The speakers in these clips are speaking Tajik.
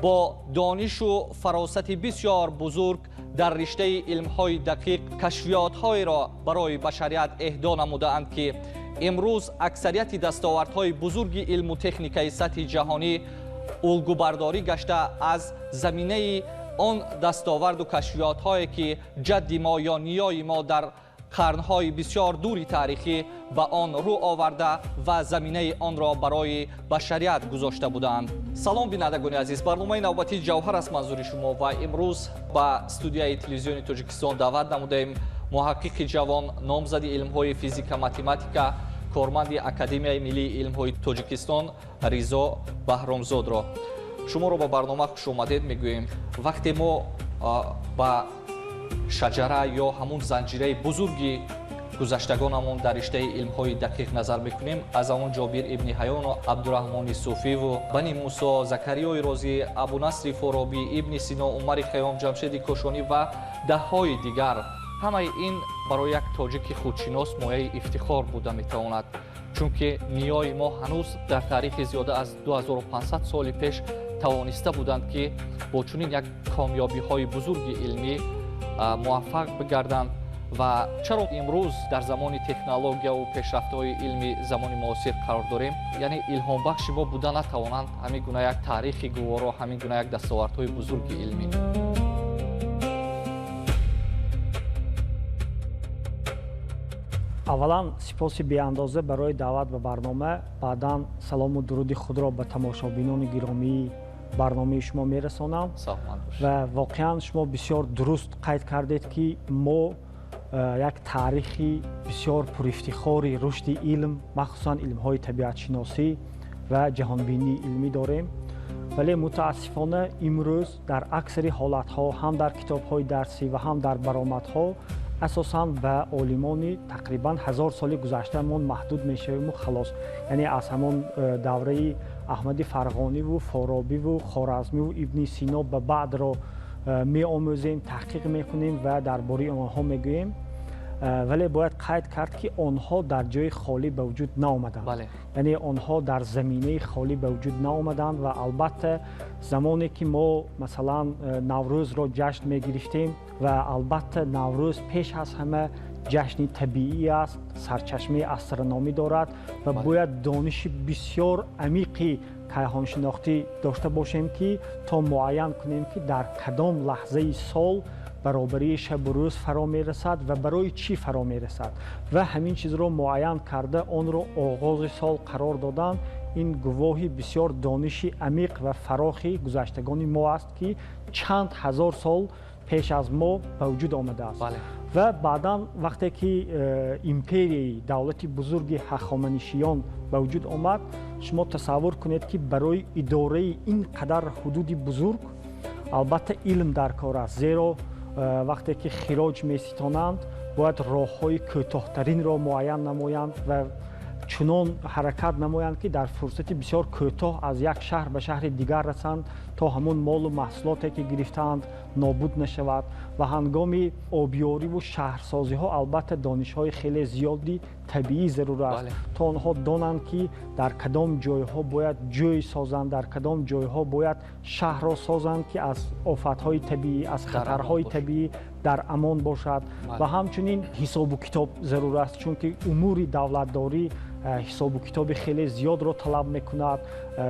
با دانش و فراست بسیار بزرگ در رشته علم‌های دقیق کشفیات‌های را برای بشریت اهدا نموده‌اند که امروز اکثریت دستاوردهای بزرگ علم و تکنیک سطح جهانی الگوبرداری گشته از زمینه آن دستاورد و کشفیات‌هایی که جد ما یا نیای ما در قرنهای بسیار دوری تاریخی به آن رو آورده و زمینه آن را برای بشریت گذاشته بودند. سلام بینندگان عزیز، برنامه نوبتی جوهر است منظور شما و امروز به استودیوی تلویزیون تاجیکستان دعوت نمودیم محقق جوان نامزد علم‌های فیزیک ماتماتیکا کارمند اکادمیای ملی علم‌های تاجیکستان ریزا بهرامزاد را. شما را به برنامه خوش آمدید میگوییم. وقتی ما با شجره یا همون زنجیره بزرگی گذشتگانمون در رشته علم‌های دقیق نظر میکنیم، از اون جابر ابن حیان و عبدالرحمن صوفی و بنی موسی، زکریا رازی، ابو نصر فارابی، ابن سینا، عمر خیام، جمشید کاشانی و ده‌های دیگر، همه این برای یک تاجیک خودشناس مایه افتخار بوده میتواند، چون که نیای ما هنوز در تاریخ زیاده از 2500 سال پیش توانسته بودند که با چنین یک کامیابی‌های بزرگ علمی موفق بگردند. و چرا امروز در زمان تکنولوژیا و پیشرفت‌های علمی زمان معاصر قرار داریم، یعنی الهام بخش ما بوده نتوانند همین گونه یک تاریخ گوارا، همین گونه یک دستاوردهای بزرگ علمی. اولا سپاسی بی‌اندازه برای دعوت به برنامه. بعداً سلام و درود خود را به تماشابینان گرامی برنامه شما میرسانم. و واقعا شما بسیار درست قید کردید که ما یک تاریخی بسیار پرافتخاری رشد علم، مخصوصا علم‌های طبیعت شناسی و جهانبینی علمی داریم، ولی متاسفانه امروز در اکثر حالت‌ها هم در کتاب‌های درسی و هم در برآمدها اساساً به عالمان تقریباً 1000 سال گذشتهمون محدود میشویم و خلاص، یعنی از همون دوره احمد فرغانی و فارابی و خوارزمی و ابن سینا به بعد را می آموزیم، تحقیق میکنیم و درباره آنها میگوییم، ولی باید قید کرد که آنها در جای خالی به وجود نآمدند. بله. یعنی آنها در زمینه خالی به وجود نآمدند و البته زمانی که ما مثلا نوروز را جشن میگرفتیم و البته نوروز پیش از همه جشن طبیعی است، سرچشمه استرونومی دارد و باید دانش بسیار عمیقی کیهان شناختی داشته باشیم که تا معین کنیم که در کدام لحظه سال برابری شب و روز فرا میرسد و برای چی فرا میرسد و همین چیز را معین کرده آن را آغاز سال قرار دادن. این گواهی بسیار دانش عمیق و فراخی گذشتگان ما است که چند هزار سال پیش از ما به وجود آمده است. بله. و بعدا وقتی که امپری دولت بزرگ هخامنشیان به وجود آمد، شما تصور کنید که برای اداره این قدر حدود بزرگ البته علم در کار است، زیرا وقتی که خراج می‌ستانند باید راه‌های کوتاه‌ترین را معین نمایند و چنان حرکت نمایند که در فرصت بسیار کوتاه از یک شهر به شهر دیگر رسند تا همون مال و محصولاتی که گرفتند نابود نشود. و هنگام آبیاری و شهرسازی ها البته دانش‌های خیلی زیادی طبیعی ضرور است تا آنها دانند که در کدام جایها باید جوی سازند، در کدام جایها باید شهر را سازند که از آفت‌های طبیعی، از خطرهای طبیعی در امان باشد. و همچنین حساب و کتاب ضرور است، چون که امور دولتداری حساب و کتاب خیلی زیاد را طلب میکند،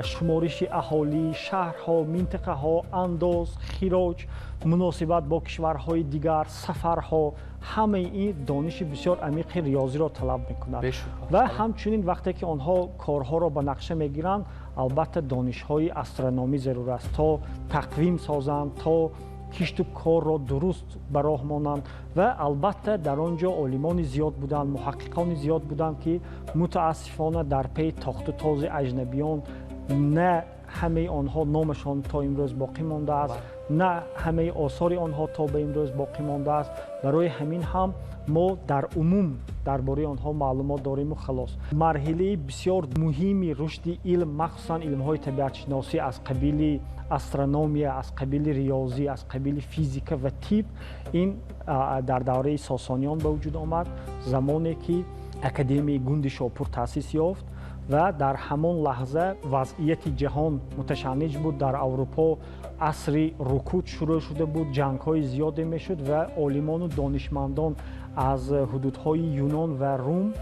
شمارش اهالی، شهرها، منطقه ها، انداز، خراج، مناسبت با کشورهای دیگر، سفرها، همه این دانش بسیار عمیق ریاضی را طلب میکند. و همچنین وقتی که آنها کارها را به نقشه میگیرند البته دانش‌های استرونومی ضرور است تا تقویم سازند، تا کشت و کار را درست به راه مانند. و البته در آنجا عالمان زیاد بودند، محققان زیاد بودند که متاسفانه در پی تاخت و تاز اجنبیان نه همه آنها نامشان تا امروز باقی مانده است، نه همه آثار آنها تا به امروز باقی مانده است. برای همین هم ما در عموم درباره آنها معلومات داریم و خلاص. مرحله بسیار مهمی رشد علم، مخصوصا علم‌های طبیعت شناسی از قبیل استرونومی، از قبیل ریاضی، از قبیل فیزیک و طب، این در دوره ساسانیان به وجود آمد، زمانی که اکادمی گوند شاپور تأسیس یافت و در همان لحظه وضعیت جهان متشنج بود. در اروپا عصر رکود شروع شده بود، جنگ‌های زیادی میشد و عالمان و دانشمندان از حدودهای یونان و روم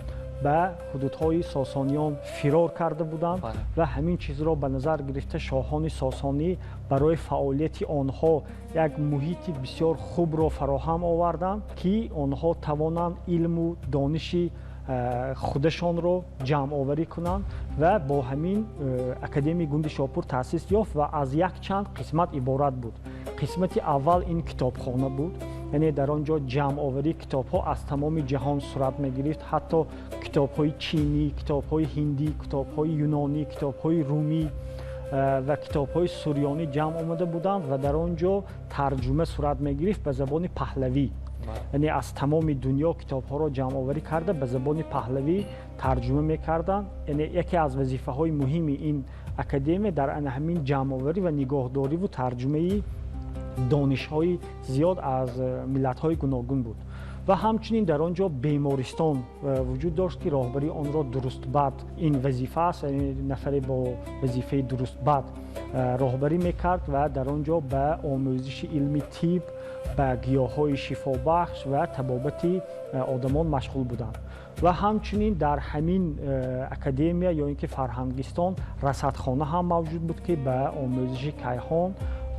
به حدودهای ساسانیان فرار کرده بودند و همین چیز را به نظر گرفته شاهان ساسانی برای فعالیت آنها یک محیط بسیار خوب را فراهم آوردند که آنها توانند علم و دانش خودشان را جمع آوری کنند و با همین اکادمی گوند شاپور تأسیس یافت و از یک چند قسمت عبارت بود. قسمت اول این کتابخانه بود، یعنی در آنجا جمع آوری کتاب ها از تمام جهان صورت می گرفت، حتی کتاب های چینی، کتاب های هندی، کتاب های یونانی، کتاب های رومی و کتاب های سوریانی جمع آمده بودند و در آنجا ترجمه صورت می گرفت به زبان پهلوی. یعنی از تمام دنیا کتاب ها را جمع آوری کرده به زبان پهلوی ترجمه میکردند. یعنی یکی از وظیفه های مهم این اکادمی در همین جمع آوری و نگاهداری و ترجمه دانش های زیاد از ملت های گوناگون بود و همچنین در آنجا بیمارستان وجود داشت که راهبری آن را درست بد این وظیفه است، یعنی نفر با وظیفه درست بد راهبری میکرد و در آنجا به آموزش علمی طب، به گیاهای شفابخش و طبابت آدمان مشغول بودند و همچنین در همین اکادمی یا اینکه فرهنگستان رصدخانه هم موجود بود که به آموزش کیهان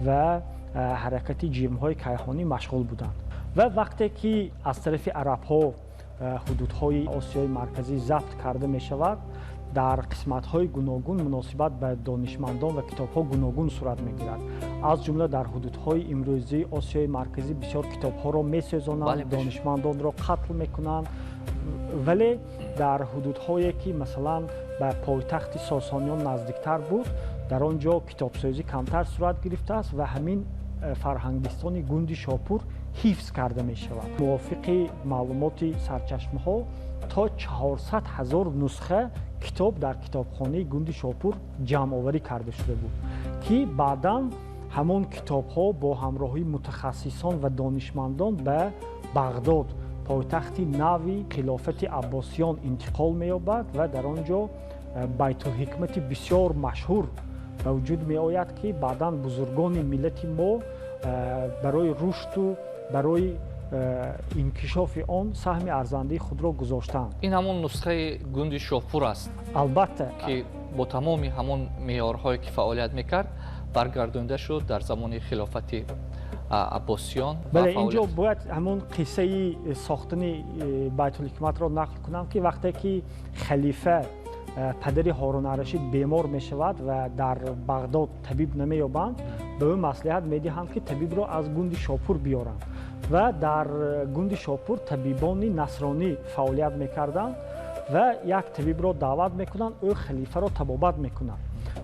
و حرکت جرم‌های کیهانی مشغول بودند و وقتی که از طرف عرب‌ها حدودهای آسیای مرکزی ضبط کرده می شود، در قسمت‌های گوناگون مناسبت به دانشمندان و کتاب‌ها گوناگون صورت می‌گیرد. از جمله در حدودهای امروزی آسیای مرکزی بسیار کتاب‌ها را می‌سوزانند، دانشمندان را قتل می‌کنند، ولی در حدودهایی که مثلا به پایتخت ساسانیان نزدیکتر بود در آنجا کتابسازی کمتر صورت گرفته است و همین فرهنگستان گوند شاپور حفظ کرده می شود. موافق معلومات سرچشمه ها تا 400,000 نسخه کتاب در کتابخانه گوند شاپور جمع آوری کرده شده بود که بعداً همان کتاب ها با همراهی متخصصان و دانشمندان به بغداد پایتخت نوی خلافت عباسیان انتقال می یابد و در آنجا بیت الحکمت بسیار مشهور به وجود می آید که بعداً بزرگان ملت ما برای رشد و برای انکشاف آن سهم ارزنده خود را گذاشتند. این همون نسخه گوند شاپور است البته که با تمام همون معیارهایی که فعالیت میکرد برگردانده شد در زمان خلافت عباسیان. بله، اینجا باید همون قصه ساختن بیت الحکمت را نقل کنم که وقتی که خلیفه پدر هارون الرشید بیمار می شود و در بغداد طبیب نمی یابند، به او مصلحت می دهند که طبیب را از گوند شاپور بیارند و در گوند شاپور طبیبان نصرانی فعالیت می کردند و یک طبیب را دعوت می کنند، او خلیفه را طبابت می کند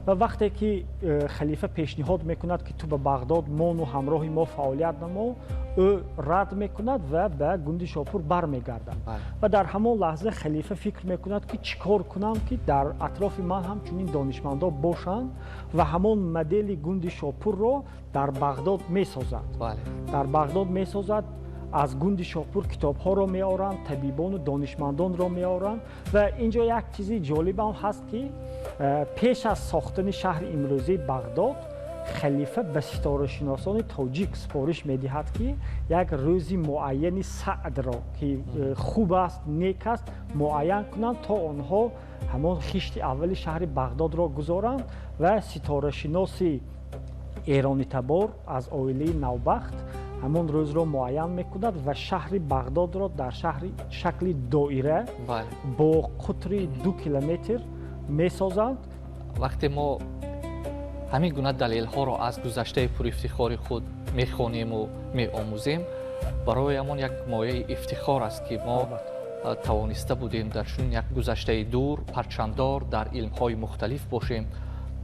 و وقتی که خلیفه پیشنهاد می کند که تو به بغداد مان و همراه ما فعالیت نما، او رد می کند و به گوند شاپور بر می گردد و در همان لحظه خلیفه فکر می کند که چیکار کنم که در اطراف من هم چنین دانشمندا باشند و همان مدل گوند شاپور را در بغداد می سازد. در بغداد می سازد، از گوند شاپور کتاب ها را می آورند، طبیبان و دانشمندان را می آورند و اینجا یک چیزی جالب هم هست که پیش از ساختن شهر امروزی بغداد، خلیفه به ستاره شناسان تاجیک سفارش می دهد که یک روز معین سعد را که خوب است، نیک است معین کنند تا آنها همان خشت اول شهر بغداد را گذارند و ستاره شناس ایرانی تبار از عائله نوبخت همان روز را معین میکند و شهر بغداد را در شکل دایره با قطر 2 کیلومتر میسازند. وقتی ما همین گونه دلیل ها را از گذشته پر افتخار خود میخوانیم و میآموزیم، برای همون یک مایه افتخار است که ما توانسته بودیم در چنین یک گذشته دور پرچمدار در علم های مختلف باشیم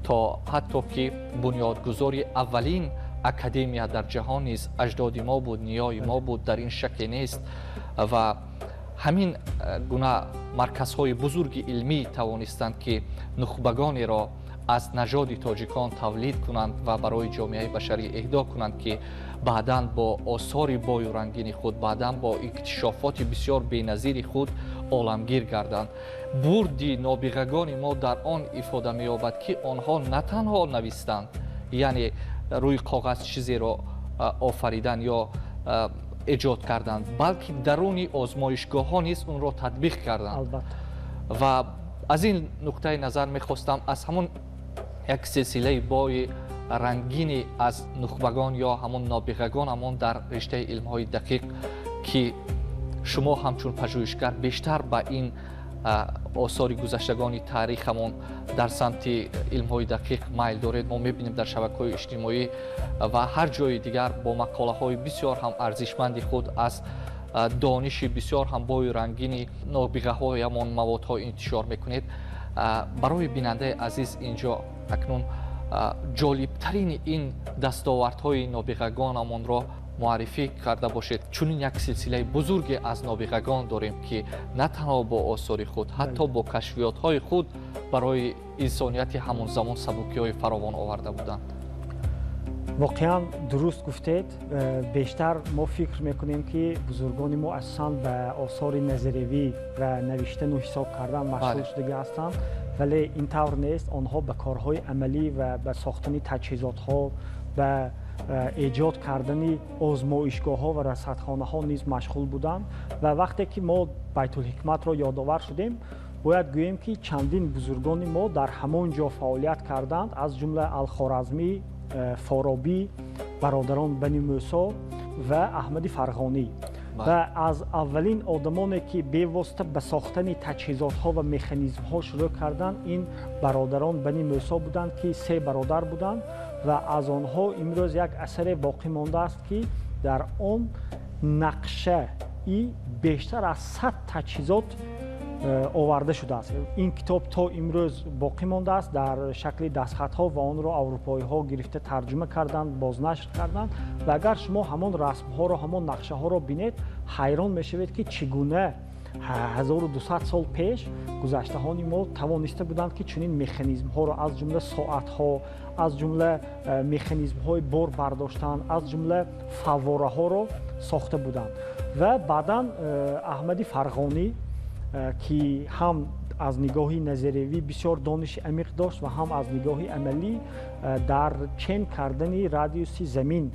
تا حتی که بنیادگذاری اولین اکادمی در جهان نیز اجداد ما بود، نیای ما بود، در این شک نیست و همین گونه مرکزهای بزرگ علمی توانستند که نخبگانی را از نژاد تاجیکان تولید کنند و برای جامعه بشری اهدا کنند که بعداً با آثار بای و رنگین خود، بعداً با اکتشافات بسیار بی‌نظیر خود عالمگیر گردند. بردی نابغگان ما در آن افاده می‌یابد که آنها نه تنها نوشتند، یعنی روی کاغذ چیزی را آفریدن یا ایجاد کردند، بلکه درون آزمایشگاه ها نیز اون را تطبیق کردند. البته. و از این نقطه نظر میخواستم از همون یک سلسله بای رنگینی از نخبگان یا همون نابغگان همون در رشته علم های دقیق که شما همچون پژوهشگر بیشتر به این آثار گذشتگان تاریخ همون در سمت علم های دقیق میل دارید. ما میبینیم در شبکه‌های اجتماعی و هر جای دیگر با مقاله های بسیار هم ارزشمند خود از دانش بسیار هم بای رنگین نابغه های همان مواد ها انتشار میکنید. برای بیننده عزیز اینجا اکنون جالبترین این دستاوردهای نابغگان همان را معرفی کرده باشید. چون یک سلسله بزرگی از نابغگان داریم که نه تنها با آثار خود، حتی با کشفیات های خود برای انسانیت همون زمان سبوکی های فراوان آورده بودند. واقعا درست گفتید. بیشتر ما فکر میکنیم که بزرگان ما اصلا به آثار نظریوی و نوشتن و حساب کردن مشغول شده هستند، ولی این طور نیست. آنها به کارهای عملی و به ساختن تجهیزات ها، به ایجاد کردن آزمایشگاه ها و رصدخانه ها نیز مشغول بودند. و وقتی که ما بیت الحکمت را یادآور شدیم، باید گوییم که چندین بزرگان ما در همان جا فعالیت کردند، از جمله الخوارزمی، فارابی، برادران بنی موسی و احمد فرغانی. و از اولین آدمانی که بی‌واسطه به ساختن تجهیزات ها و مکانیزم ها شروع کردند این برادران بنی موسی بودند که 3 برادر بودند و از آنها امروز یک اثر باقی مانده است که در آن نقشه بیشتر از 100 تجهیزات آورده شده است. این کتاب تا امروز باقی مانده است در شکل دستخط ها و آن را اروپایی ها گرفته ترجمه کردند، بازنشر کردند. و اگر شما همان رسم ها را، همان نقشه ها را بینید، حیران میشوید که چگونه 1200 سال پیش گذشته‌های ما توانسته بودند که چنین مکانیزم ها را از جمله ساعت ها، از جمله مکانیزم های بار برداشتن، از جمله فواره ها را ساخته بودند. و بعداً احمد فرغانی که هم از نگاهی نظریوی بسیار دانش عمیق داشت و هم از نگاهی عملی در چین کردن رادیوس زمین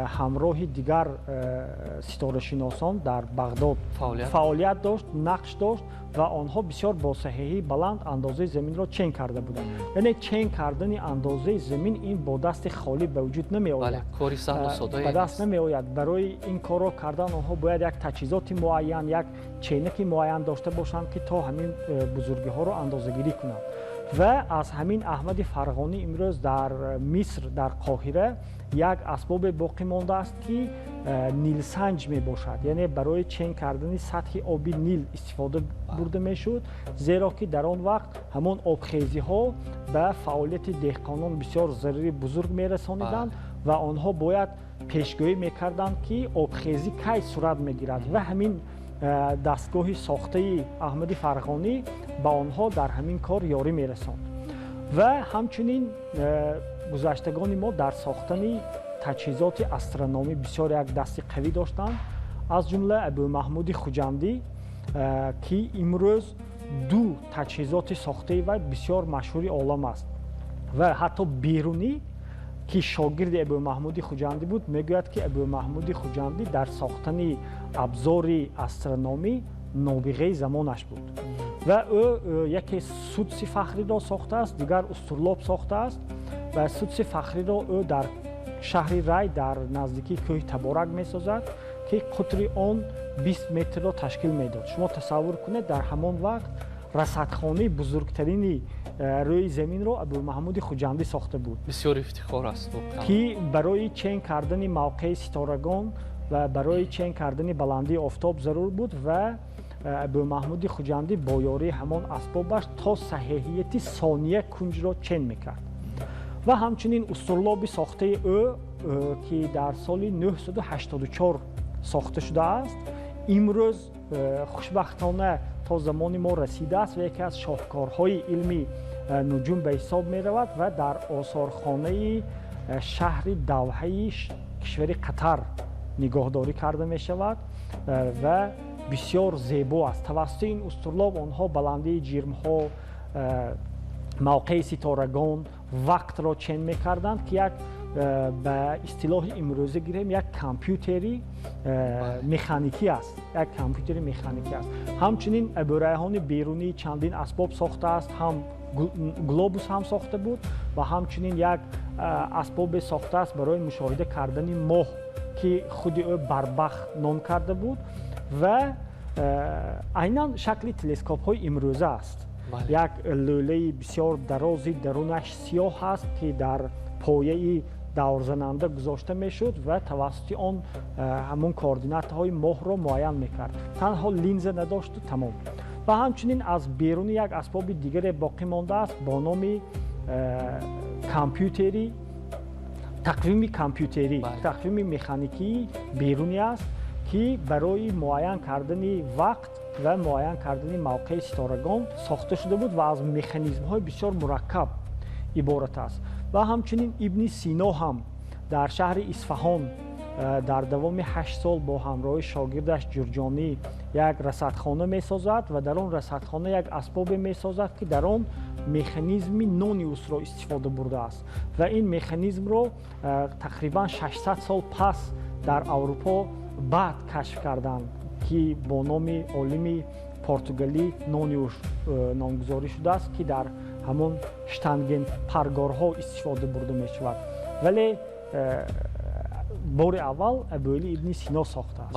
همراه دیگر ستاره شناسان در بغداد فعالیت داشت، نقش داشت و آنها بسیار با صحیحی بلند اندازه زمین را چین کرده بودند. یعنی چین کردن اندازه زمین این با دست خالی به وجود نمی آید. کاری سهل و ساده به دست نمی آید. برای این کار را کردن آنها باید یک تجهیزات معین، یک چینک معین داشته باشند که تا همین بزرگی ها را اندازه‌گیری کنند. و از همین احمد فرغانی امروز در مصر در قاهره یک اسباب باقی مانده است که نیل سنج می باشد. یعنی برای چین کردن سطح آبی نیل استفاده برده می شد، زیرا که در آن وقت همان آبخیزی ها به فعالیت دهقانان بسیار ضرری بزرگ می رسانیدند و آنها باید پیشگویی می کردند که آبخیزی کی صورت می گیرد و همین دستگاه ساخته احمد فرغانی با آنها در همین کار یاری می رساند. و همچنین گذشتگان ما در ساختن تجهیزات استرونومی بسیار یک دست قوی داشتند، از جمله ابو محمود خوجندی که امروز 2 تجهیزات ساخته و بسیار مشهور عالم است و حتی بیرونی که شاگرد ابو محمود خوجندی بود میگوید که ابو محمود خوجندی در ساختن ابزار استرونومی نابغه زمانش بود و او یکی سودس فخری را ساخته است، دیگر استرلاب ساخته است و سودس فخری را او در شهر ری در نزدیکی کوه تبارک می سازد که قطر آن 20 متر را تشکیل می داد. شما تصور کنید در همان وقت رصدخانه بزرگترین روی زمین را ابو محمود خوجندی ساخته بود. بسیار افتخار است که برای چین کردن موقع ستارگان و برای چین کردن بلندی آفتاب ضرور بود و ابو محمود خوجندی با یاری همان اسبابش تا صحیحیت ثانیه کنج را چین میکرد. و همچنین استرلاب ساخته او که در سال 984 ساخته شده است، امروز خوشبختانه то замони мо расидааст ва яке аз шоҳкорҳои илми нуҷум ба ҳисоб меравад ва дар осорхонаи шаҳри давҳаи кишвари қатар нигоҳдорӣ карда мешавад ва бисёр зебо аст. тавассути ин устурлоб онҳо баландии ҷирмҳо, мавқеи ситорагон, вақтро чен мекарданд ки як ба истилоҳи имрӯзӣ гирем як компютери механикӣ аст. Як компютери механикӣ аст. Ҳамчунин абӯрайҳони берунии чандин асбоб сохтааст, ҳам глобус ҳам сохта буд ва ҳамчунин як асбобе сохтааст барои мушоҳида кардани моҳ ки худи ӯ барбах ном карда буд ва айнан шакли телескопҳои имрӯза аст. Як лӯлаи бисёр дарози дарунаш сиёҳ аст ки дар пояи даврзананда гузошта мешуд ва тавассути он ҳамун координатаҳои моҳро муайян мекард. Танҳо линза надошту тамом. ва ҳамчунин аз беруни як асбоби дигаре боқӣ мондааст бо номи компютери, тақвими компютери, тақвими механикии берунӣ аст ки барои муайян кардани вақт ва муайян кардани мавқеи ситорагон сохта шуда буд ва аз механизмҳои бисёр мураккаб иборат аст. ва ҳамчунин Ибни Сино ҳам дар шаҳри Исфаҳон дар давоми 8 сол бо ҳамроҳи шогирдаш Ҷурҷонӣ як расадхона месозад ва дар он расадхона як асбобе месозад ки дар он механизми нониусро истифода бурдааст ва ин механизмро тақрибан 600 сол пас дар Аврупо баъд кашф карданд ки бо номи олими португалӣ нониуш номгузорӣ шудааст ки дар ҳамон штанген паргорҳо истифода бурда мешавад. Вале бори аввал Абуали Ибни Сино сохтааст.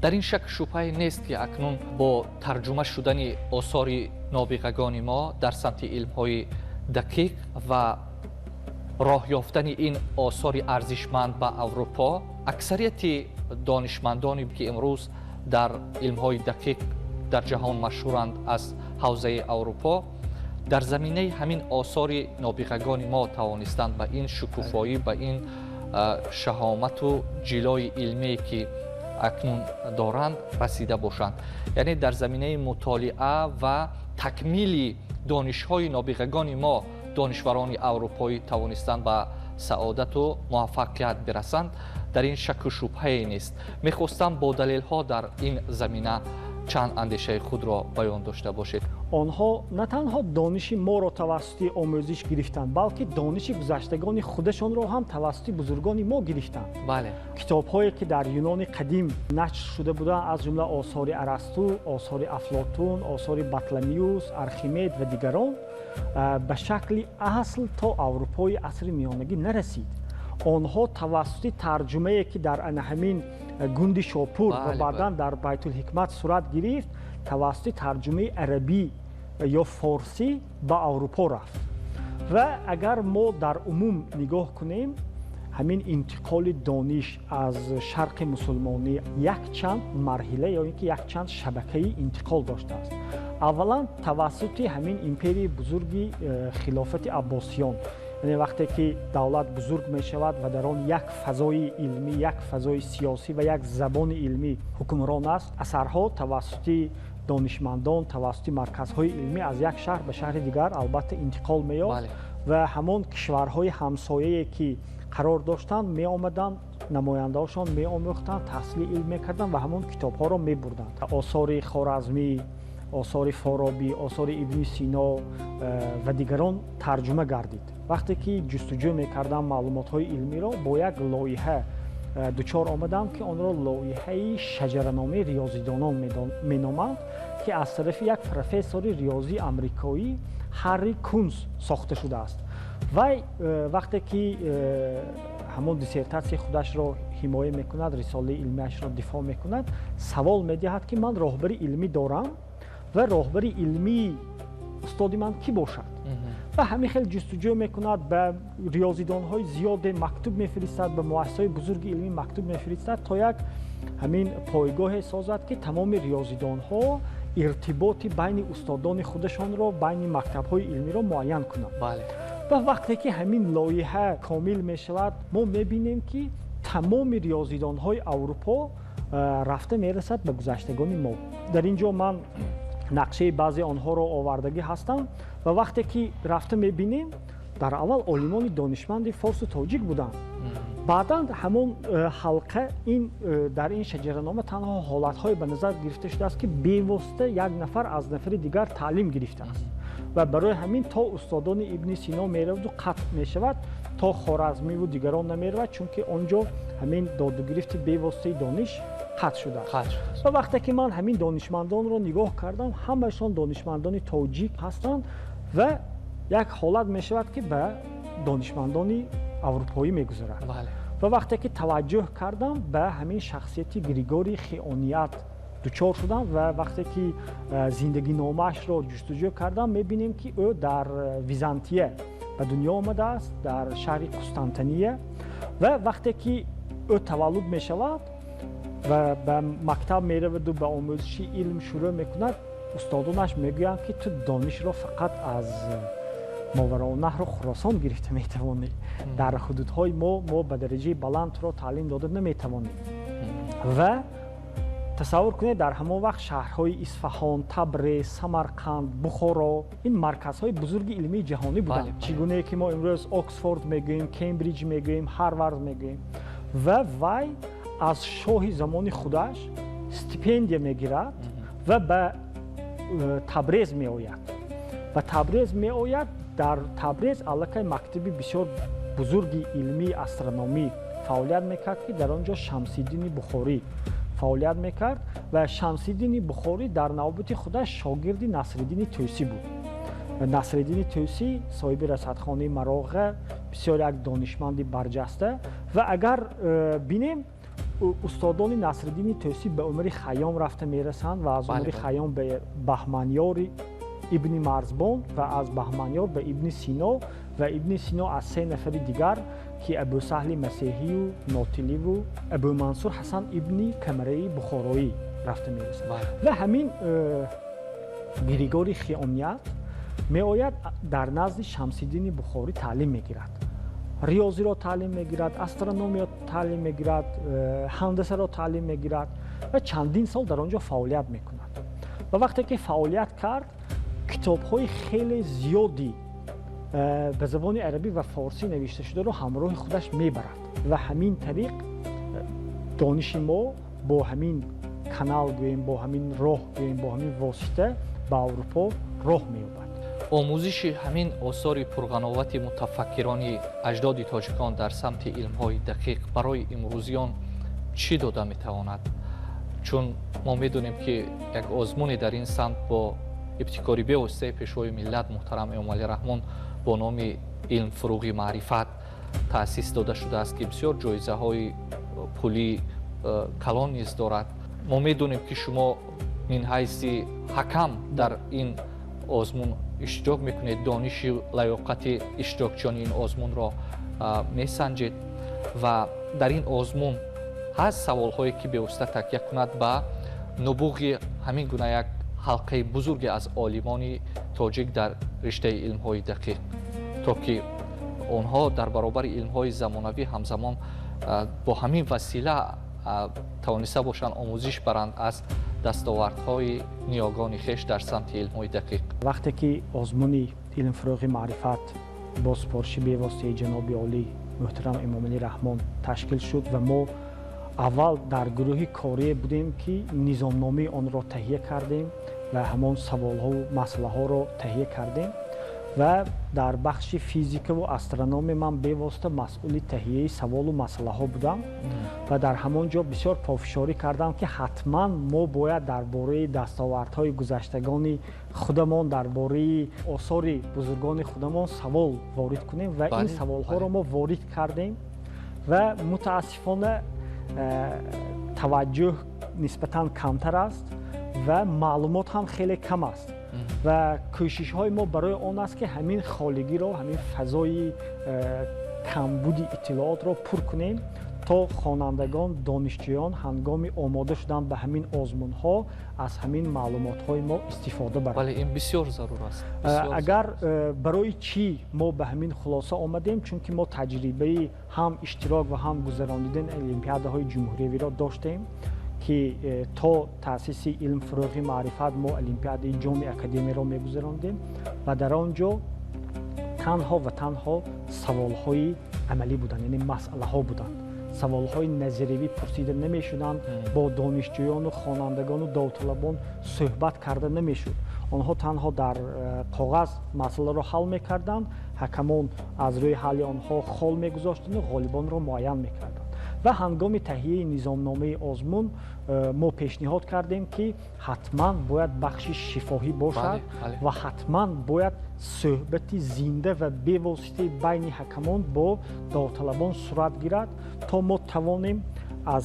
дар ин шак шубҳае нест ки акнун бо тарҷума шудани осори нобиғагони мо дар самти илмҳои дақиқ ва роҳ ёфтани ин осори арзишманд ба Аврупо, аксарияти донишмандоне ки имрӯз дар илмҳои дақиқ дар ҷаҳон машҳуранд аз ҳавзаи Аврупо, дар заминаи ҳамин осори нобиғагони мо тавонистанд ба ин шукуфоӣ, ба ин шаҳомату ҷилои илмие ки акнун доранд расида бошанд. Яъне дар заминаи мутолиа ва такмили донишҳои нобиғагони мо донишварони аврупоӣ тавонистанд ба саодату муваффақият бирасанд. дар ин шаку шубҳае нест. мехостам бо далелҳо дар ин замина чанд андешаи худро баён дошта бошед. онҳо на танҳо дониши моро тавассути омӯзиш гирифтанд, балки дониши гузаштагони худашонро ҳам тавассути бузургони мо гирифтанд. китобҳое ки дар юнони қадим нашр шуда буданд, аз ҷумла осори Арасту, осори Афлотун, осори Батламиус, Архимед ва дигарон, ба шакли асл то аврупои асри миёнагӣ нарасид. онҳо тавассути тарҷумае ки дар ана ҳамин гунди Шопур ва баъдан дар Байтулҳикмат сурат гирифт, тавассути тарҷумаи арабӣ ё форсӣ ба Аврупо рафт. ва агар мо дар умум нигоҳ кунем, ҳамин интиқоли дониш аз шарқи мусулмонӣ якчанд марҳила ё ин ки якчанд шабакаи интиқол доштааст. аввалан тавассути ҳамин империяи бузурги хилофати Аббосиён, яъне вақте ки давлат бузург мешавад ва дар он як фазои илмӣ, як фазои сиёсӣ ва як забони илмӣ ҳукмрон аст, асарҳо тавассути донишмандон, тавассути марказҳои илмӣ аз як шаҳр ба шаҳри дигар албатта интиқол меёфт ва ҳамон кишварҳои ҳамсояе ки қарор доштанд меомаданд, намояндаҳошон меомӯхтанд, таҳсили илм мекарданд ва ҳамон китобҳоро мебурданд. осори Хоразмӣ, осори Форобӣ, осори Ибни Сино ва дигарон тарҷума гардид. вақте ки ҷустуҷӯ мекардам маълумотҳои илмиро, бо як лоиҳа дучор омадам ки онро лоиҳаи шаҷараномаи риёзидонон меноманд, ки аз тарафи як профессори риёзии амрикоӣ Ҳарри Кунс сохта шудааст. вай вақте ки ҳамон диссертатсияи худашро ҳимоя мекунад, рисолаи илмиашро дифоъ мекунад, савол медиҳад ки ман роҳбари илмӣ дорам ва роҳбари илмии устоди ман кӣ бошад? ва ҳамин хел ҷустуҷӯ мекунад, ба риёзидонҳои зиёде мактуб мефиристад, ба муассисаҳои бузурги илмӣ мактуб мефиристад, то як ҳамин пойгоҳе созад ки тамоми риёзидонҳо иртиботи байни устодони худашонро, байни мактабҳои илмиро муайян кунанд. ва вақте ки ҳамин лоиҳа комил мешавад, мо мебинем ки тамоми риёзидонҳои Аврупо рафта мерасад ба гузаштагони мо. дар ин ҷо ман нақшаи баъзе онҳоро овардагӣ ҳастанд ва вақте ки рафта мебинем дар аввал олимони донишманди форсу тоҷик буданд. баъдан ҳамон ҳалқа дар ин шаҷаранома танҳо ҳолатҳое ба назар гирифта шудааст ки бевосита як нафар аз нафари дигар таълим гирифтааст ва барои ҳамин то устодони ибни сино мераваду қатъ мешавад, то хоразмиву дигарон намеравад, чунки он ҷо ҳамин додугирифти бевоситаи дониш қатъ шудааст. ва вақте ки ман ҳамин донишмандонро нигоҳ кардам, ҳамаашон донишмандони тоҷик ҳастанд ва як ҳолат мешавад ки ба донишмандони аврупоӣ мегузарад. ва вақте ки таваҷҷӯҳ кардам ба ҳамин шахсияти Григорий Хионият дучор шудам ва вақте ки зиндагиномаашро ҷустуҷӯ кардам, мебинем ки ӯ дар Византия ба дунё омадааст, дар шаҳри Қустантиния. ва вақте ки ӯ таваллуд мешавад ва ба мактаб мераваду ба омӯзиши илм шурӯъ мекунад, устодонаш мегӯянд ки ту донишро фақат аз Моваронаҳру Хӯросон гирифта метавонӣ. Дар ҳудудҳои мо ба дараҷаи баланд туро таълим дода наметавонем. ва тасаввур кунед, дар ҳамон вақт шаҳрҳои Исфаҳон, Табрез, Самарқанд, Бухоро ин марказҳои бузурги илмии ҷаҳонӣ буданд. Чӣ гунае ки мо имрӯз Оксфорд мегӯем, Кембриҷ мегӯем, Ҳарвард мегӯем. ва вай аз шоҳи замони худаш стипендия мегирад ва ба Табрез меояд. ва Табрез меояд. дар Табрез аллакай мактаби бисёр бузурги илмии астрономӣ фаъолият мекард ки дар он ҷо Шамсиддини Бухорӣ фаъолият мекард ва Шамсиддини Бухорӣ дар навбати худаш шогирди Насриддини Тӯсӣ буд. Насриддини Тӯсӣ соҳиби расадхонаи Мароға, бисёр як донишманди барҷаста. ва агар бинем, устодони Насриддини Тӯсӣ ба умри Хайём рафта мерасанд ва аз умри Хайём ба Баҳманёри ибни Марзбон ва аз Баҳманёр ба ибни Сино ва ибни Сино аз се нафари дигар ки Абусаҳли Масеҳию Нотиливу Абумансур Ҳасан ибни Камараи Бухороӣ рафта мерасанд. ва ҳамин Григорий Хионият меояд дар назди Шамсиддини Бухорӣ таълим мегирад. риёзиро таълим мегирад, астрономияро таълим мегирад, ҳандасаро таълим мегирад ва чандин сол дар он ҷо фаъолият мекунад. ва вақте ки фаъолият кард, китобҳои хеле зиёди ба забони арабӣ ва форсӣ навишта шударо ҳамроҳи худаш мебарад. ва ҳамин тариқ дониши мо бо ҳамин канал гӯем, бо ҳамин роҳ гӯем, бо ҳамин восита ба Аврупо роҳ меёбад. омӯзиши ҳамин осори пурғановати мутафаккирони аҷдоди тоҷикон дар самти илмҳои дақиқ барои имрӯзиён чӣ дода метавонад? чун мо медонем ки як озмуне дар ин самт бо ибтикори бевоситаи пешвои миллат муҳтарам Эмомалӣ Раҳмон бо номи Илмфуруғи маърифат таъсис дода шудааст ки бисёр ҷоизаҳои пулӣ калон низ дорад. мо медонем ки шумо мин ҳайси ҳакам дар ин озмун иштирок мекунед, дониши лаёқати иштирокчиёни ин озмунро месанҷед ва дар ин озмун ҳаст саволҳое ки бевосита такя кунад ба нубуғи ҳамин гуна як ҳалқаи бузурге аз олимони тоҷик дар риштаи илмҳои дақиқ, то ки онҳо дар баробари илмҳои замонавӣ ҳамзамон бо ҳамин васила тавониста бошанд омӯзиш баранд аз дастовардҳои ниёгони хеш дар самти илмҳои дақиқ. вақте ки озмуни Илмфуруғи маърифат бо супориши бевоситаи ҷаноби олӣ муҳтарам Эмомалӣ Раҳмон ташкил шуд ва мо аввал дар гурӯҳи корие будем ки низомномаи онро таҳия кардем ва ҳамон саволҳову масъалаҳоро таҳия кардем ва дар бахши физикаву астрономия ман бевосита масъули таҳияи саволу масъалаҳо будам ва дар ҳамон ҷо бисёр пофишорӣ кардам ки ҳатман мо бояд дар бораи дастовардҳои гузаштагони худамон, дар бораи осори бузургони худамон савол ворид кунем ва ин саволҳоро мо ворид кардем ва мутаассифона таваҷҷӯҳ нисбатан камтар аст ва маълумот ҳам хеле кам аст ва кӯшишҳои мо барои он аст ки ҳамин холигиро, ҳамин фазои камбуди иттилоотро пур кунем то хонандагон, донишҷӯён ҳангоми омода шудан ба ҳамин озмунҳо аз ҳамин маълумотҳои мо истифода баранд. Вале ин бисёр зарур аст. Агар барои чӣ мо ба ҳамин хулоса омадем, чунки мо таҷрибаи ҳам иштирок ва ҳам гузарондидани олимпиадаҳои ҷумҳуриявиро доштем ки то таъсиси илмфурӯғи маърифат мо олимпиадаи ҷоми академияро мегузарондем ва дар он ҷо танҳо ва танҳо саволҳои амалӣ буданд, яъне масъалаҳо буданд. саволҳои назариявӣ пурсида намешуданд, бо донишҷӯёну хонандагону давталабон суҳбат карда намешуд. онҳо танҳо дар коғаз масъаларо ҳал мекарданд, ҳакамон аз рӯи ҳалли онҳо хол мегузоштанду ғолибонро муайян мекарданд. ва ҳангоми таҳияи низомномаи озмун мо пешниҳод кардем ки ҳатман бояд бахши шифоҳӣ бошад ва ҳатман бояд суҳбати зинда ва бевоситаи байни ҳакамон бо давталабон сурат гирад, то мо тавонем аз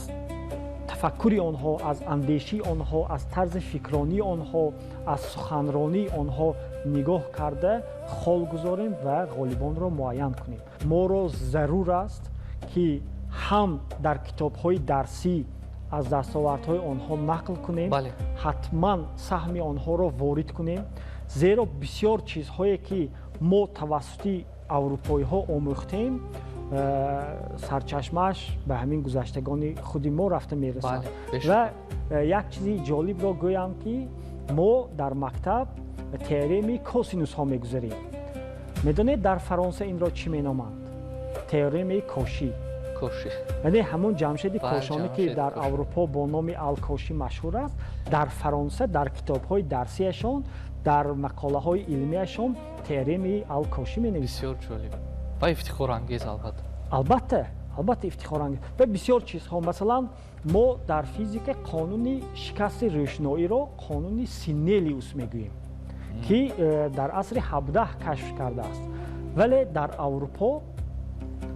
тафаккури онҳо, аз андешии онҳо, аз тарзи фикронии онҳо, аз суханронии онҳо нигоҳ карда хол гузорем ва ғолибонро муайян кунем. моро зарур аст ки ҳам дар китобҳои дарсӣ аз дастовардҳои онҳо нақл кунем, ҳатман саҳми онҳоро ворид кунем, зеро бисёр чизҳое ки мо тавассути аврупоиҳо омӯхтем, сарчашмааш ба ҳамин гузаштагони худи мо рафта мерасад. ва як чизи ҷолибро гӯям ки мо дар мактаб теореми косинусҳо мегузарем. медонед дар фаронса инро чӣ меноманд? теоремаи коши. яъне ҳамон ҷамшеди кошонӣ ки дар аврупо бо номи алкоши машҳур аст, дар фаронса дар китобҳои дарсияшон, дар мақолаҳои илмияшон теоремаи алкоши менависанд. ва ифтихорангез албатта ифтихорангез ва бисёр чизҳо. масалан мо дар физика қонуни шикасти рӯшноиро қонуни синелиус мегӯем, ки дар асри 17 кашф кардааст, вале дар аврупо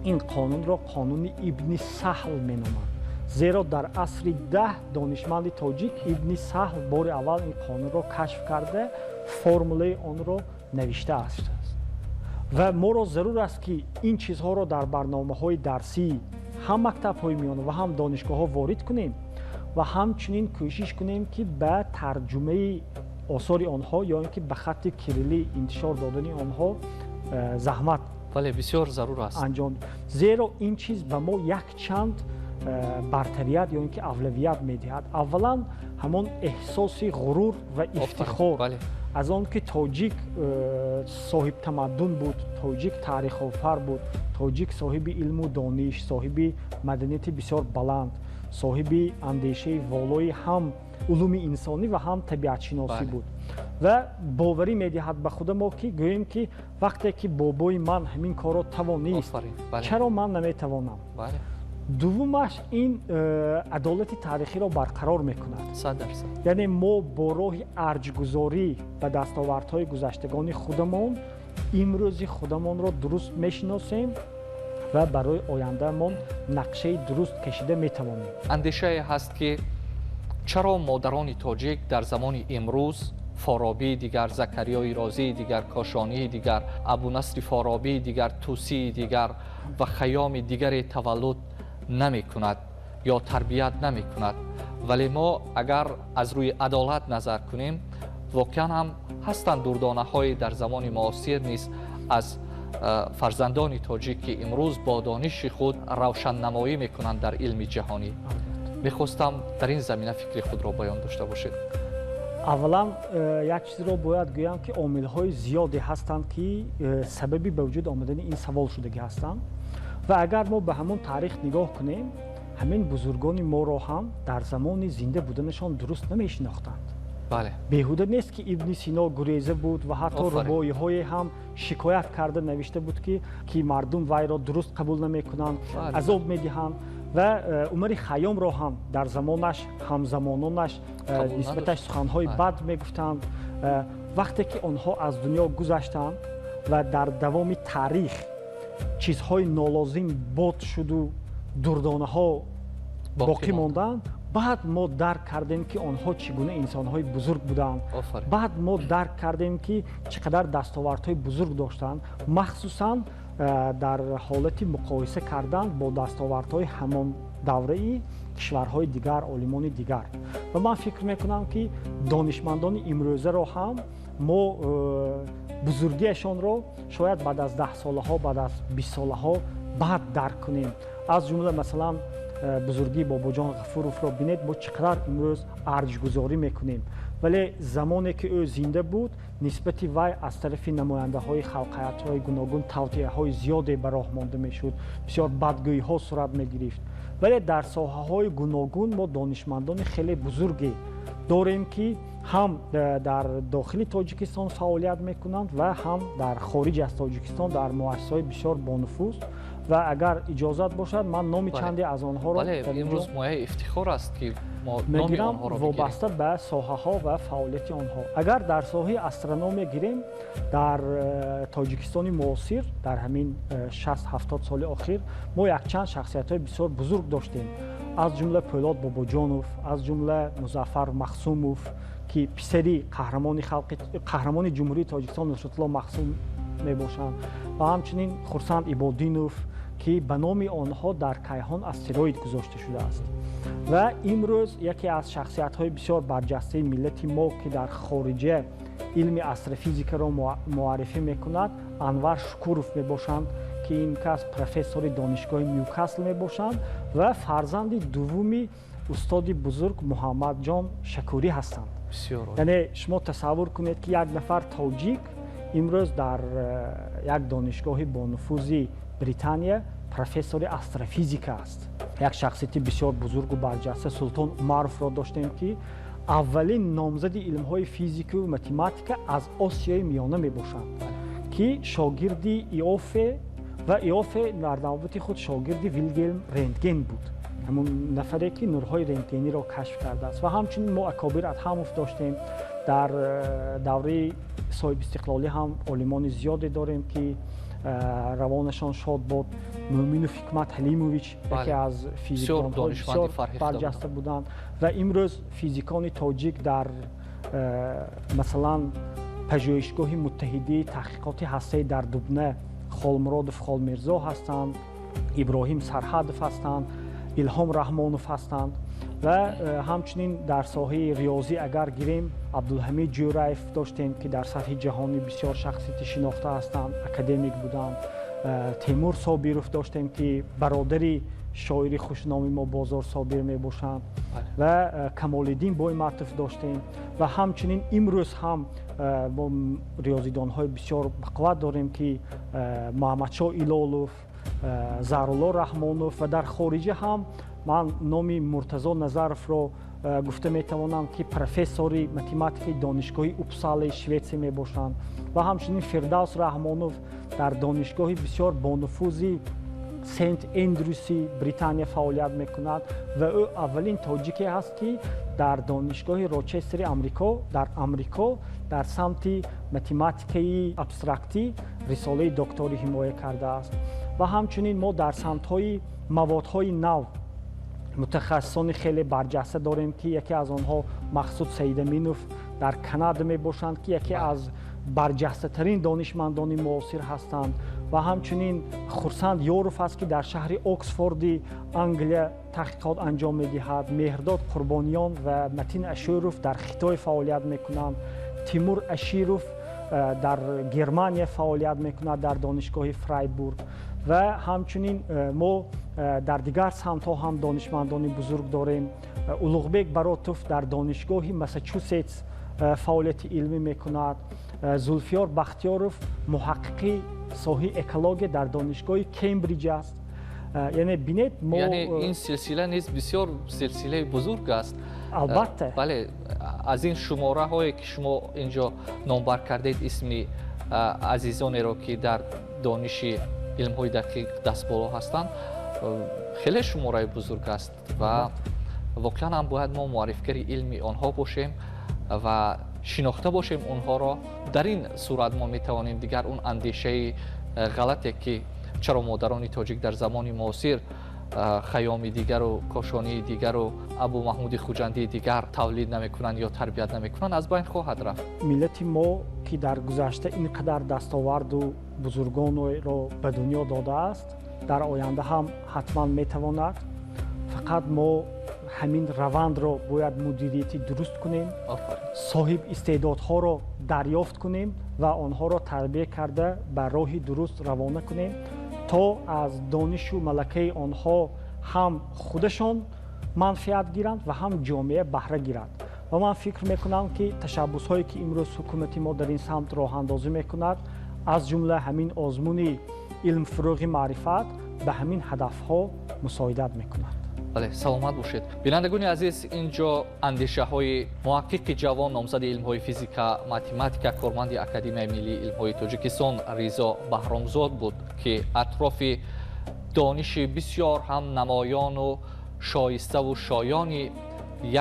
ин қонунро қонуни ибни саҳл меноманд, зеро дар асри 10 донишманди тоҷик ибни саҳл бори аввал ин қонунро кашф карда формулаи онро навиштааст. ва моро зарур аст ки ин чизҳоро дар барномаҳои дарсӣ ҳам мактабҳои миёна ва ҳам донишгоҳҳо ворид кунем ва ҳамчунин кӯшиш кунем ки ба тарҷумаи осори онҳо ё ин ки ба хатти кириллӣ интишор додани онҳо заҳмат бисёр зарур аст анҷом. зеро ин чиз ба мо якчанд бартарият ё ин ки авлавият медиҳад. аввалан ҳамон эҳсоси ғурур ва ифтихор аз он ки тоҷик соҳибтамаддун буд, тоҷик таърихофар буд, тоҷик соҳиби илму дониш, соҳиби маданияти бисёр баланд, соҳиби андешаи волои ҳам улуми инсонӣ ва ҳам табиатшиносӣ буд. ва боварӣ медиҳад ба худа мо ки гӯем ки вақте ки бобои ман ҳамин корро тавонист, чаро ман наметавонам? дуввумаш ин адолати таърихиро барқарор мекунад. 100%. яъне мо бо роҳи арҷгузорӣ ба дастовардҳои гузаштагони худамон имрӯзи худамонро дуруст мешиносем ва барои ояндаамон нақшаи дуруст кашида метавонем. андешае ҳаст ки чаро модарони тоҷик дар замони имрӯз форобии дигар, закариёи розии дигар, кошонии дигар, абунасри форобии дигар, тусии дигар ва хаёми дигаре таваллуд намекунад ё тарбият намекунад. вале мо агар аз рӯи адолат назар кунем, воқеан ҳам ҳастанд дурдонаҳое дар замони муосир низ аз фарзандони тоҷик ки имрӯз бо дониши худ равшаннамоӣ мекунанд дар илми ҷаҳонӣ. мехостам дар ин замина фикри худро баён дошта бошед. аввалан як чизро бояд гӯям ки омилҳои зиёде ҳастанд ки сабаби ба вуҷуд омадани ин савол шудагӣ ҳастанд. ва агар мо ба ҳамон таърих нигоҳ кунем, ҳамин бузургони моро ҳам дар замони зинда буданашон дуруст намешинохтанд. беҳуда нест ки ибни сино гуреза буд ва ҳатто рубоиҳое ҳам шикоят карда навишта буд ки мардум вайро дуруст қабул намекунанд, азоб медиҳанд. ва умари хайёмро ҳам дар замонаш ҳамзамононаш нисбаташ суханҳои бад мегуфтанд. вақте ки онҳо аз дунё гузаштанд ва дар давоми таърих чизҳои нолозим бод шуду дурдонаҳо боқӣ монданд, баъд мо дарк кардем ки онҳо чӣ гуна инсонҳои бузург буданд. баъд мо дарк кардем ки чӣ қадар дастовардҳои бузург доштанд, махсусан дар ҳолати муқоиса кардан бо дастовардҳои ҳамон давраи кишварҳои дигар, олимони дигар. ва ман фикр мекунам ки донишмандони имрӯзаро ҳам мо бузургиашонро шояд баъд аз 10 солаҳо, баъд аз 20 солаҳо баъд дарк кунем. аз ҷумла масалан бузурги бобоҷон ғафуровро бинед мо чӣ қадар имрӯз арҷгузорӣ мекунем, вале замоне ки ӯ зинда буд нисбати вай аз тарафи намояндаҳои халқиятҳои гуногун тавтиъаҳои зиёде ба роҳ монда мешуд, бисёр бадгӯиҳо сурат мегирифт, вале дар соҳаҳои гуногун мо донишмандони хеле бузурге дорем ки ҳам дар дохили тоҷикистон фаъолият мекунанд ва ҳам дар хориҷ аз тоҷикистон дар муассисаҳои бисёр бонуфуз ва агар иҷозат бошад ман номи чанде аз онҳоро имрӯз мояи ифтихор аст ки мо номи мегирам онҳоро вобаста ба соҳаҳо ва фаъолияти онҳо. Агар дар соҳаи астрономия гирем, дар тоҷикистони муосир дар ҳамин 60-70 соли охир мо якчанд шахсиятҳои бисёр бузург доштем, аз ҷумла Пӯлод Бобоҷонов, аз ҷумла Музаффар Махсумов ки писари қаҳрамони ҷумҳурии Тоҷикистон Нусратулло Махсум мебошанд ва ҳамчунин Хурсанд Ибодинов ки ба номи онҳо дар Кайҳон астероид гузошта шудааст. ва имрӯз яке аз шахсиятҳои бисёр барҷастаи миллати мо ки дар хориҷа илми астрофизикаро муаррифӣ мекунад Анвар Шукуров мебошанд ки ин кас профессори донишгоҳи Ньюкасл мебошанд ва фарзанди дуввуми устоди бузург Муҳаммадҷон Шакурӣ ҳастанд. яъне шумо тасаввур кунед ки як нафар тоҷик имрӯз дар як донишгоҳи бонуфузи Британия профессори астрофизика аст. як шахсияти бисёр бузургу барҷаста Султон Умаровро доштем ки аввалин номзади илмҳои физику математика аз Осиёи Миёна мебошанд ки шогирди Иоффе ва Иоффе дар навбати худ шогирди Вилгелм Рентген буд, ҳамун нафаре ки нурҳои рентгениро кашф кардааст. ва ҳамчунин мо Акобир Адҳамов доштем. дар давраи соҳибистиқлолӣ ҳам олимони зиёде дорем ки равонашон шод бод. Мӯмину Ҳикмат Ҳалимович яке аз физиконҳои бисёр барҷаста буданд ва имрӯз физикони тоҷик дар масалан пажӯҳишгоҳи Муттаҳидии таҳқиқоти ҳастаӣ дар Дубна Холмуродов Холмирзо ҳастанд, Иброҳим Сарҳадов ҳастанд, Илҳом Раҳмонов ҳастанд ва ҳамчунин дар соҳаи риёзӣ агар гирем Абдулҳамид Ҷӯраев доштем ки дар сатҳи ҷаҳонӣ бисёр шахсияти шинохта ҳастанд, академик буданд. Теймур Собиров доштем ки бародари шоири хушноми мо Бозор Собир мебошанд ва Камолиддин Бойматов доштем ва ҳамчунин имрӯз ҳам бо риёзидонҳои бисёр бақувват дорем ки Муҳаммадшоҳ Илолов, Заҳрулло Раҳмонов ва дар хориҷа ҳам ман номи Муртазо Назаровро гуфта метавонам ки профессори математикаи донишгоҳи Упсалаи Шветсия мебошанд ва ҳамчунин Фирдавс Раҳмонов дар донишгоҳи бисёр бонуфузи Сент Эндрюси Британия фаъолият мекунад ва ӯ аввалин тоҷике ҳаст ки дар донишгоҳи Рочестери дар Амрико дар самти математикаи абстрактӣ рисолаи докторӣ ҳимоя кардааст. ва ҳамчунин мо дар самтҳои маводҳои нав мутахассисони хеле барҷаста дорем ки яке аз онҳо Мақсуд Саидаминов дар Канада мебошанд ки яке аз барҷастатарин донишмандони муосир ҳастанд ва ҳамчунин Хурсанд Ёров аст ки дар шаҳри Оксфорди Англия таҳқиқот анҷом медиҳад. Меҳрдод Қурбониён ва Матин Ашуров дар Хитой фаъолият мекунанд. Тимур Аширов дар Германия фаъолият мекунад дар донишгоҳи Фрайбург ва ҳамчунин мо дар дигар самтҳо ҳам донишмандони бузург дорем. Улуғбек Баротов дар донишгоҳи Массачусетс фаъолияти илмӣ мекунад. Зулфиёр Бахтиёров муҳаққиқи соҳаи экология дар донишгоҳи Кембриҷ аст. яъне бинед мо яъне ин силсила низ бисёр силсилаи бузург аст. албатта бале аз ин шумораҳое ки шумо инҷо номбар кардед исми азизонеро ки дар дониши илмҳои дақиқ дастболо ҳастанд хеле шумораи бузург аст ва воқеан ҳам бояд мо муаррифгари илми онҳо бошем ва шинохта бошем онҳоро. дар ин сурат мо метавонем дигар он андешаи ғалате ки чаро модарони тоҷик дар замони муосир Хайёми дигару Кошонии дигару Абу Маҳмуди Хуҷандии дигар тавлид намекунанд ё тарбият намекунанд, аз байн хоҳад рафт. миллати мо ки дар гузашта ин қадар дастоварду бузургонро ба дунё додааст, дар оянда ҳам ҳатман метавонад. фақат мо ҳамин равандро бояд мудирияти дуруст кунем, соҳиб истеъдодҳоро дарёфт кунем ва онҳоро тарбия карда ба роҳи дуруст равона кунем то аз донишу малакаи онҳо ҳам худашон манфиат гиранд ва ҳам ҷомеа баҳра гирад. ва ман фикр мекунам ки ташаббусҳое ки имрӯз ҳукумати мо дар ин самт роҳандозӣ мекунад, аз ҷумла ҳамин озмуни илмфурӯғи маърифат ба ҳамин ҳадафҳо мусоидат мекунад. бале, саломат бошед. бинандагони азиз, инҷо андешаҳои муҳаққиқи ҷавон, номзади илмҳои физика, математика, корманди Академияи Миллии Илмҳои Тоҷикистон Ризо Баҳромзод буд, ки атрофи дониши бисёр ҳам намоёну шоиставу шоёни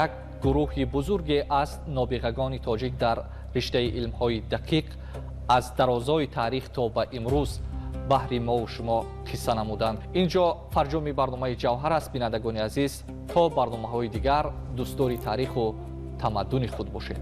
як гурӯҳи бузурге аз нобиғагони тоҷик дар риштаи илмҳои дақиқ аз дарозои таърих то ба имрӯз баҳри мову шумо қисса намуданд. инҷо фарҷоми барномаи ҷавҳар аст. бинандагони азиз, то барномаҳои дигар дӯстдори таъриху тамаддуни худ бошед.